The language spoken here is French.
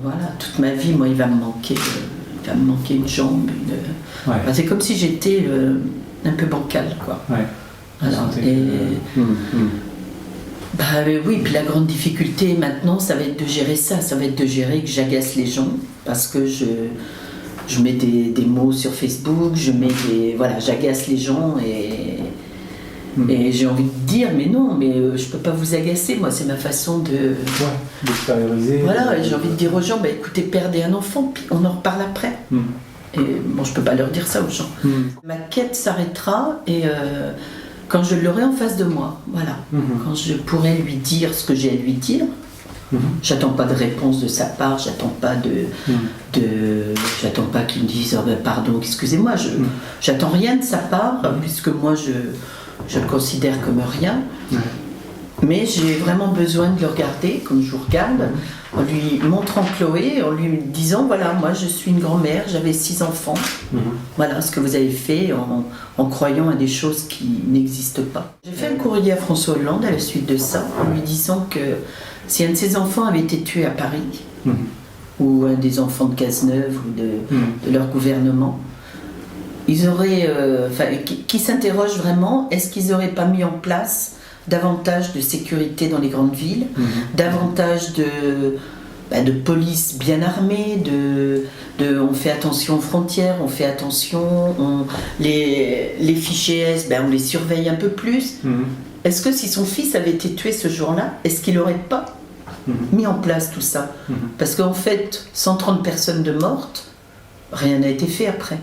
voilà, toute ma vie, moi, il va me manquer une jambe. Ouais. Enfin, c'est comme si j'étais un peu bancale, quoi. Ouais. Voilà. Oui, puis la grande difficulté maintenant, ça va être de gérer ça. Ça va être de gérer que j'agace les gens parce que je mets des mots sur Facebook, j'agace les gens et j'ai envie de dire, mais non, je peux pas vous agacer, moi, c'est ma façon d'extérioriser. Voilà, et j'ai envie de dire aux gens, écoutez, perdez un enfant, puis on en reparle après. Et bon, je peux pas leur dire ça aux gens. Ma quête s'arrêtera et quand je l'aurai en face de moi, voilà. Quand je pourrai lui dire ce que j'ai à lui dire. J'attends pas de réponse de sa part, j'attends pas j'attends pas qu'il me dise pardon, excusez-moi, j'attends rien de sa part, puisque moi je le considère comme rien. Mais j'ai vraiment besoin de le regarder comme je vous regarde, en lui montrant Chloé, en lui disant voilà, moi je suis une grand-mère, j'avais 6 enfants, voilà ce que vous avez fait en croyant à des choses qui n'existent pas. J'ai fait un courrier à François Hollande à la suite de ça, en lui disant que si un de ses enfants avait été tué à Paris, ou un des enfants de Cazeneuve ou de leur gouvernement, ils auraient, qui s'interrogent vraiment, est-ce qu'ils n'auraient pas mis en place davantage de sécurité dans les grandes villes, davantage de police bien armée, on fait attention aux frontières, on fait attention, les fichiers S, on les surveille un peu plus. Est-ce que si son fils avait été tué ce jour-là, est-ce qu'il n'aurait pas mis en place tout ça? Parce qu'en fait, 130 personnes de mortes, rien n'a été fait après.